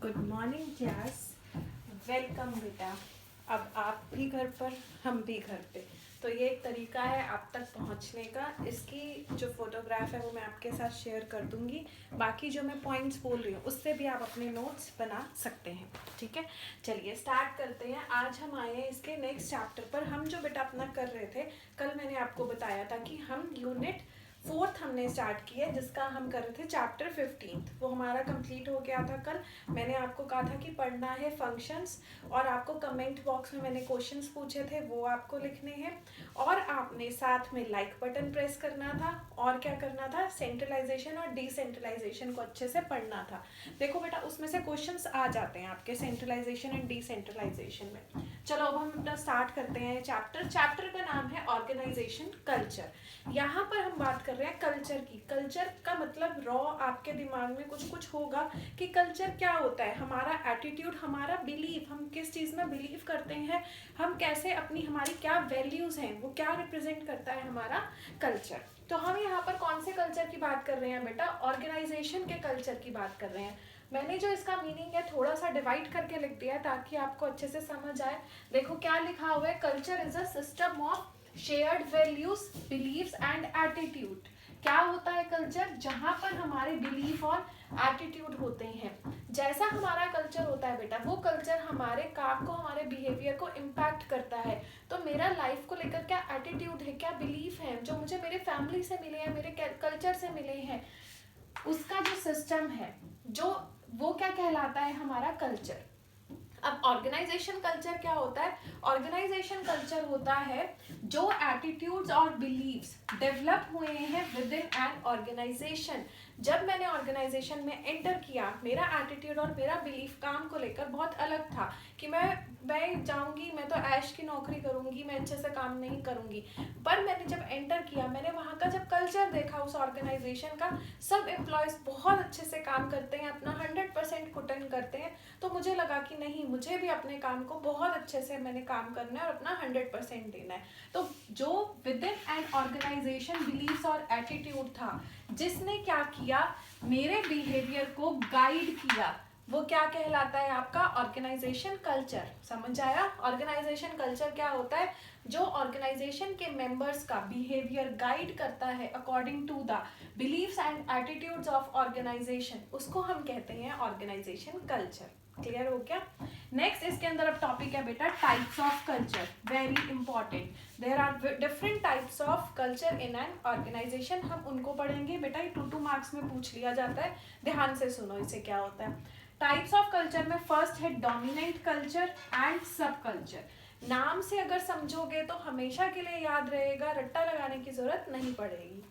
Good morning class. Welcome बेटा। अब आप भी घर पर, हम भी घर पे। तो ये एक तरीका है आप तक पहुंचने का। इसकी जो फोटोग्राफ है वो मैं आपके साथ शेयर कर दूंगी। बाकी जो मैं पॉइंट्स बोल रही हूँ उससे भी आप अपने नोट्स बना सकते हैं। ठीक है, चलिए स्टार्ट करते हैं। आज हम आए हैं इसके नेक्स्ट चैप्टर पर। हम जो बेटा अपना कर रहे थे, कल मैंने आपको बताया था कि हम यूनिट 4th हमने स्टार्ट किया है, जिसका हम कर रहे थे चैप्टर 15। वो हमारा कंप्लीट हो गया था कल। मैंने आपको कहा था कि पढ़ना है फंक्शंस, और आपको कमेंट बॉक्स में मैंने क्वेश्चंस पूछे थे, वो आपको लिखने हैं। और आपने साथ में लाइक बटन प्रेस करना था, और क्या करना था, सेंट्रलाइजेशन और डिसेंट्रलाइजेशन को अच्छे से पढ़ना था। देखो बेटा, उसमें से क्वेश्चंस आ जाते हैं आपके सेंट्रलाइजेशन एंड डिसेंट्रलाइजेशन में। चलो अब हम अपना स्टार्ट करते हैं चैप्टर का नाम है ऑर्गेनाइजेशन कल्चर। यहाँ पर हम बात कर रहे हैं कल्चर की। कल्चर का मतलब रॉ आपके दिमाग में कुछ कुछ होगा कि कल्चर क्या होता है। हमारा एटीट्यूड, हमारा बिलीव, हम किस चीज़ में बिलीव करते हैं, हम कैसे अपनी, हमारी क्या वैल्यूज़ हैं, वो क्या रिप्रेजेंट करता है हमारा कल्चर। तो हम यहाँ पर कौन से कल्चर की बात कर रहे हैं बेटा, ऑर्गेनाइजेशन के कल्चर की बात कर रहे हैं। मैंने जो इसका मीनिंग है थोड़ा सा डिवाइड करके लिख दिया है ताकि आपको अच्छे से समझ आए। देखो क्या लिखा हुआ है, culture is a system of shared values, believes and attitude. क्या होता है कल्चर, जहां पर हमारे बिलीफ और एटीट्यूड होते हैं। जैसा हमारा कल्चर होता है बेटा, वो कल्चर हमारे काम को, हमारे बिहेवियर को इम्पैक्ट करता है। तो मेरा लाइफ को लेकर क्या एटीट्यूड है, क्या बिलीफ है, जो मुझे मेरे फैमिली से मिले हैं, मेरे कल्चर से मिले हैं, उसका जो सिस्टम है, जो वो क्या कहलाता है, हमारा कल्चर। अब ऑर्गेनाइजेशन कल्चर क्या होता है, ऑर्गेनाइजेशन कल्चर होता है जो एटीट्यूड्स और बिलीव्स डेवलप हुए हैं विद इन एन ऑर्गेनाइजेशन। जब मैंने ऑर्गेनाइजेशन में एंटर किया, मेरा एटीट्यूड और मेरा बिलीफ काम को लेकर बहुत अलग था कि मैं जाऊंगी, मैं तो ऐश की नौकरी करूंगी, मैं अच्छे से काम नहीं करूंगी। पर मैंने जब एंटर किया, मैंने वहाँ का जब कल्चर देखा उस ऑर्गेनाइजेशन का, सब एम्प्लॉयज़ बहुत अच्छे से काम करते हैं, अपना 100% पुट इन करते हैं। तो मुझे लगा कि नहीं, मुझे भी अपने काम को बहुत अच्छे से मैंने काम करना है और अपना 100% देना है। तो जो within an organisation believes और एटीट्यूड था, जिसने क्या किया, मेरे बिहेवियर को गाइड किया, वो क्या कहलाता है आपका ऑर्गेनाइजेशन कल्चर। समझ आया, ऑर्गेनाइजेशन कल्चर क्या होता है, जो ऑर्गेनाइजेशन के मेंबर्स का बिहेवियर गाइड करता है according to the believes and attitudes of organisation, उसको हम कहते हैं ऑर्गेनाइजेशन कल्चर। क्लियर हो गया। नेक्स्ट इसके अंदर अब टॉपिक है बेटा types of culture, very important. There are different types of culture in an organisation. हम उनको पढ़ेंगे बेटा, ये 2 मार्क्स में पूछ लिया जाता है, ध्यान से सुनो इसे क्या होता है। टाइप्स ऑफ कल्चर में फर्स्ट है डोमिनेंट कल्चर एंड सब कल्चर। नाम से अगर समझोगे तो हमेशा के लिए याद रहेगा, रट्टा लगाने की जरूरत नहीं पड़ेगी।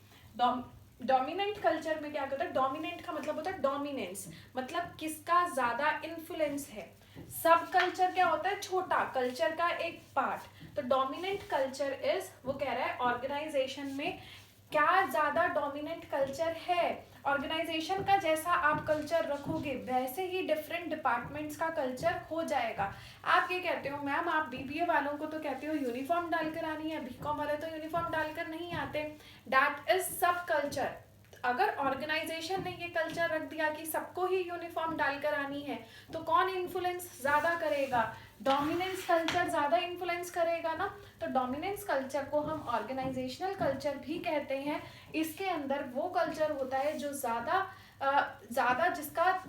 डोमिनेंट कल्चर में क्या करता है, डोमिनेंट का मतलब होता है डोमिनेंस, मतलब किसका ज्यादा इन्फ्लुएंस है। सब कल्चर क्या होता है, छोटा कल्चर का एक पार्ट। तो डोमिनेंट कल्चर इज, वो कह रहा है ऑर्गेनाइजेशन में क्या ज्यादा डोमिनेंट कल्चर है। ऑर्गेनाइजेशन का जैसा आप कल्चर रखोगे वैसे ही डिफरेंट डिपार्टमेंट्स का कल्चर हो जाएगा। आप ये कहते हो मैम, आप बीबीए वालों को तो कहते हो यूनिफॉर्म डालकर आनी है, बीकॉम वाले तो यूनिफॉर्म डालकर नहीं आते, दैट इज सब कल्चर। अगर ऑर्गेनाइजेशन ने ये कल्चर रख दिया कि सबको ही यूनिफॉर्म डालकर आनी है, तो कौन इन्फ्लुएंस ज्यादा करेगा, डोमिनेंस कल्चर ज्यादा इन्फ्लुएंस करेगा ना। तो डोमिनेंस कल्चर को हम ऑर्गेनाइजेशनल कल्चर भी कहते हैं। इसके अंदर वो कल्चर होता है जो ज्यादा जिसका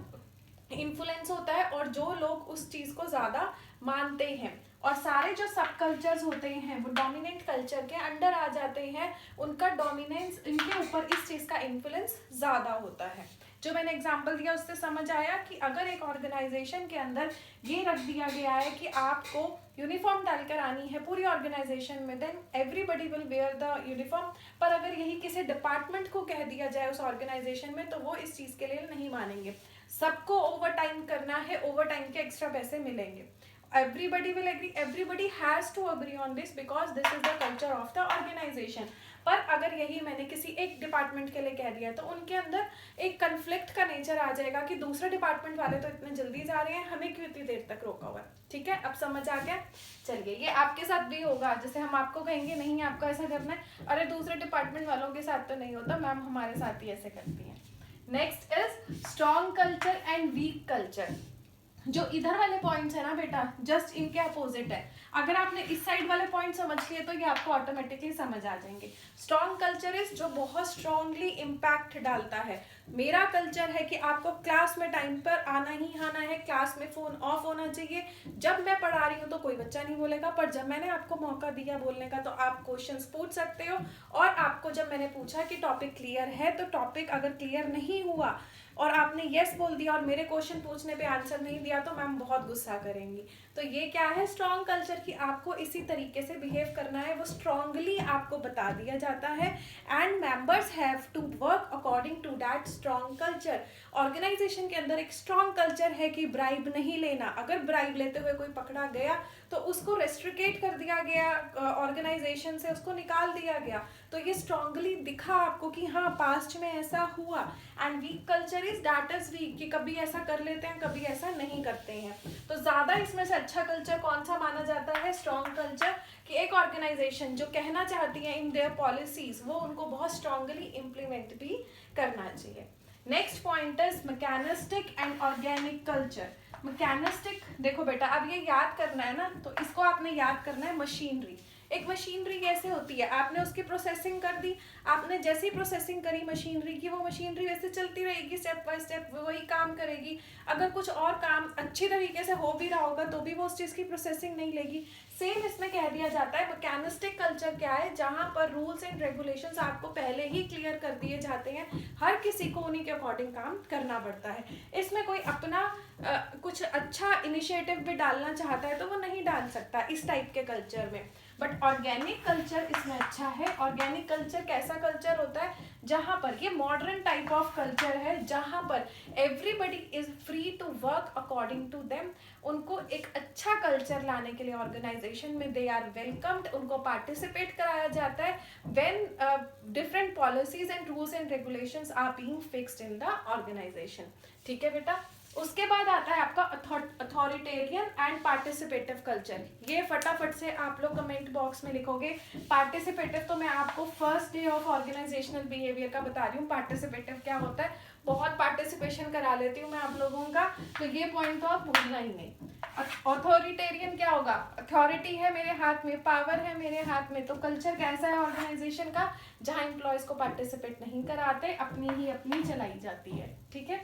इन्फ्लुएंस होता है और जो लोग उस चीज को ज्यादा मानते हैं। और सारे जो सब कल्चर्स होते हैं वो डोमिनेंट कल्चर के अंडर आ जाते हैं, उनका डोमिनेंस, इनके ऊपर इस चीज का इन्फ्लुएंस ज्यादा होता है। जो मैंने एग्जांपल दिया उससे समझ आया कि अगर एक ऑर्गेनाइजेशन के अंदर ये रख दिया गया है कि आपको यूनिफॉर्म डालकर आनी है पूरी ऑर्गेनाइजेशन में, then everybody will wear the uniform. पर अगर यही किसी डिपार्टमेंट को कह दिया जाए उस ऑर्गेनाइजेशन में, तो वो इस चीज के लिए नहीं मानेंगे। सबको ओवर टाइम करना है, ओवर टाइम के एक्स्ट्रा पैसे मिलेंगे, everybody will agree, everybody has to agree on this because this is the culture of the organization। पर अगर यही मैंने किसी एक डिपार्टमेंट के लिए कह दिया तो उनके अंदर एक कन्फ्लिक्ट का नेचर आ जाएगा कि दूसरे डिपार्टमेंट वाले तो इतने जल्दी जा रहे हैं, हमें क्यों इतनी देर तक रोका हुआ है। ठीक है, अब समझ आ गया। चलिए, ये आपके साथ भी होगा, जैसे हम आपको कहेंगे नहीं आपको ऐसा करना है, अरे दूसरे डिपार्टमेंट वालों के साथ तो नहीं होता मैम, हमारे साथ ही ऐसे करती हैं। Next is strong culture and weak culture. जो इधर वाले पॉइंट्स है ना बेटा, जस्ट इनके अपोजिट है। अगर आपने इस साइड वाले पॉइंट समझ लिए तो ये आपको ऑटोमेटिकली समझ आ जाएंगे। स्ट्रॉन्ग कल्चर इज जो बहुत स्ट्रांगली इम्पैक्ट डालता है। मेरा कल्चर है कि आपको क्लास में टाइम पर आना ही आना है, क्लास में फोन ऑफ होना चाहिए। जब मैं पढ़ा रही हूँ तो कोई बच्चा नहीं बोलेगा, पर जब मैंने आपको मौका दिया बोलने का तो आप क्वेश्चंस पूछ सकते हो। और आपको जब मैंने पूछा कि टॉपिक क्लियर है, तो टॉपिक अगर क्लियर नहीं हुआ और आपने यस बोल दिया और मेरे क्वेश्चन पूछने पे आंसर नहीं दिया तो मैम बहुत गुस्सा करेंगी। तो ये क्या है स्ट्रॉन्ग कल्चर की आपको इसी तरीके से बिहेव करना है, वो स्ट्रांगली आपको बता दिया जाता है। And members have to work according to that strong culture. Organisation के अंदर एक स्ट्रॉन्ग कल्चर है कि ब्राइब नहीं लेना। अगर ब्राइब लेते हुए कोई पकड़ा गया तो उसको रेस्ट्रिकेट कर दिया गया, ऑर्गेनाइजेशन से उसको निकाल दिया गया। तो ये स्ट्रांगली दिखा आपको कि हाँ पास्ट में ऐसा हुआ। And weak culture is that is weak, कि कभी ऐसा कर लेते हैं कभी ऐसा नहीं करते हैं। तो ज्यादा इसमें से अच्छा कल्चर कौन सा माना जाता है? स्ट्रॉन्ग कल्चर, कि एक ऑर्गेनाइजेशन जो कहना चाहती है इन देयर पॉलिसीज वो उनको बहुत स्ट्रांगली इम्प्लीमेंट भी करना चाहिए। Next point is mechanistic and organic culture. Mechanistic, देखो बेटा अब ये याद करना है ना, तो इसको आपने याद करना है मशीनरी। एक मशीनरी कैसे होती है? आपने उसकी प्रोसेसिंग कर दी, आपने जैसी प्रोसेसिंग करी मशीनरी की, वो मशीनरी वैसे चलती रहेगी, स्टेप बाय स्टेप वही काम करेगी। अगर कुछ और काम अच्छी तरीके से हो भी रहा होगा तो भी वो उस चीज़ की प्रोसेसिंग नहीं लेगी। सेम इसमें कह दिया जाता है मैकेनिस्टिक कल्चर क्या है, जहाँ पर रूल्स एंड रेगुलेशंस आपको पहले ही क्लियर कर दिए जाते हैं, हर किसी को उन्हीं के अकॉर्डिंग काम करना पड़ता है। इसमें कोई अपना कुछ अच्छा इनिशिएटिव भी डालना चाहता है तो वो नहीं डाल सकता इस टाइप के कल्चर में। बट ऑर्गेनिक कल्चर इसमें अच्छा है। ऑर्गेनिक कल्चर कैसा कल्चर होता है? जहाँ पर ये मॉडर्न टाइप ऑफ कल्चर है, जहाँ पर everybody is free to work according to them. उनको एक अच्छा कल्चर लाने के लिए ऑर्गेनाइजेशन में दे आर वेलकम्ड, उनको पार्टिसिपेट कराया जाता है when different policies and rules and regulations are being fixed in the organisation. ठीक है बेटा। उसके बाद आता है आपका अथॉरिटेरियन एंड पार्टिसिपेटिव कल्चर। ये फटाफट से आप लोग कमेंट बॉक्स में लिखोगे। पार्टिसिपेटिव तो मैं आपको first day of organisational behaviour का बता रही हूँ, पार्टिसिपेटिव क्या होता है। बहुत पार्टिसिपेशन करा लेती हूँ मैं आप लोगों का, तो ये पॉइंट तो आप भूलना ही नहीं। अथॉरिटेरियन क्या होगा? अथॉरिटी है मेरे हाथ में, पावर है मेरे हाथ में। तो कल्चर कैसा है ऑर्गेनाइजेशन का? जहाँ एम्प्लॉयज को पार्टिसिपेट नहीं कराते, अपनी चलाई जाती है। ठीक है।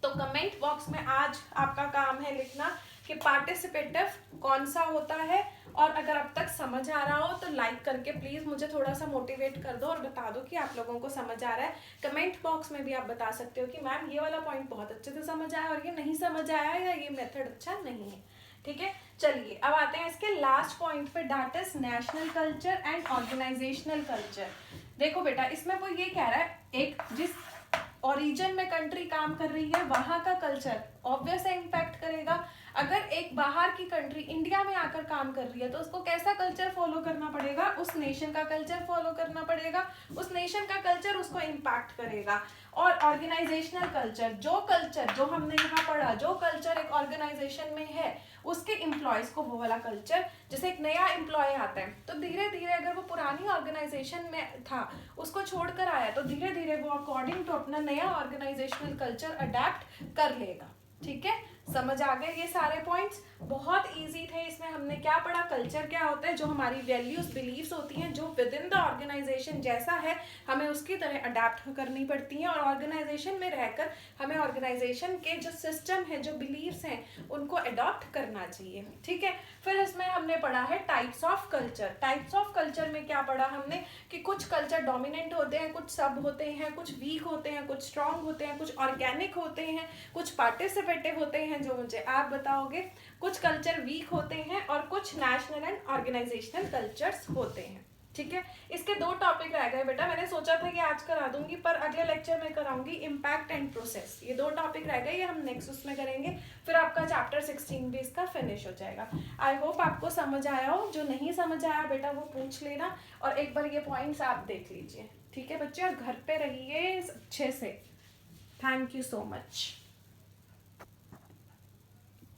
तो कमेंट बॉक्स में आज आपका काम है लिखना कि पार्टिसिपेटिव कौन सा होता है। और अगर अब तक समझ आ रहा हो तो लाइक करके प्लीज़ मुझे थोड़ा सा मोटिवेट कर दो और बता दो कि आप लोगों को समझ आ रहा है। कमेंट बॉक्स में भी आप बता सकते हो कि मैम ये वाला पॉइंट बहुत अच्छे से समझ आया और ये नहीं समझ आया या ये मेथड अच्छा नहीं है। ठीक है। चलिए अब आते हैं इसके लास्ट पॉइंट पे, that is national culture and organisational culture. देखो बेटा इसमें वो ये कह रहा है, एक जिस ओरिजिन में कंट्री काम कर रही है वहां का कल्चर ऑब्वियस इम्पैक्ट करेगा। अगर एक बाहर की कंट्री इंडिया में आकर काम कर रही है तो उसको कैसा कल्चर फॉलो करना पड़ेगा? उस नेशन का कल्चर फॉलो करना पड़ेगा, उस नेशन का कल्चर उसको इम्पैक्ट करेगा। और ऑर्गेनाइजेशनल कल्चर जो हमने यहाँ पढ़ा, जो कल्चर एक ऑर्गेनाइजेशन में है उसके एम्प्लॉयज को वो वाला कल्चर, जैसे एक नया एम्प्लॉय आता है तो धीरे धीरे अगर वो पुरानी ऑर्गेनाइजेशन में था उसको छोड़कर आया तो धीरे धीरे वो अकॉर्डिंग टू अपना नया ऑर्गेनाइजेशनल कल्चर अडेप्ट कर लेगा। ठीक है। समझ आ गए ये सारे पॉइंट्स? बहुत इजी थे। इसमें हमने क्या पढ़ा? कल्चर क्या होता है? जो हमारी वैल्यूज बिलीव्स होती हैं जो विद इन द ऑर्गेनाइजेशन जैसा है हमें उसकी तरह अडेप्ट करनी पड़ती हैं, और ऑर्गेनाइजेशन में रहकर हमें ऑर्गेनाइजेशन के जो सिस्टम है, जो बिलीव्स हैं, उनको अडॉप्ट करना चाहिए। ठीक है। फिर इसमें हमने पढ़ा है types of culture. Types of culture में क्या पढ़ा हमने कि कुछ कल्चर डोमिनेंट होते हैं, कुछ सब होते हैं, कुछ वीक होते हैं, कुछ स्ट्रांग होते हैं, कुछ ऑर्गेनिक होते हैं, कुछ पार्टिसिपेटिव होते हैं जो मुझे आप बताओगे, कुछ कल्चर वीक होते हैं और कुछ नेशनल एंड ऑर्गेनाइजेशनल कल्चर्स होते हैं। ठीक है। इसके 2 टॉपिक रह गए बेटा। मैंने सोचा था कि आज करा दूंगी पर अगले लेक्चर में कराऊंगी इम्पैक्ट एंड प्रोसेस। ये 2 टॉपिक रह गए, ये हम नेक्स्ट उसमें करेंगे, फिर आपका चैप्टर 16 भी इसका फिनिश हो जाएगा। आई होप आपको समझ आया हो। जो नहीं समझ आया बेटा वो पूछ लेना और एक बार ये पॉइंट्स आप देख लीजिए। ठीक है बच्चे, और घर पे रहिए अच्छे से। Thank you so much.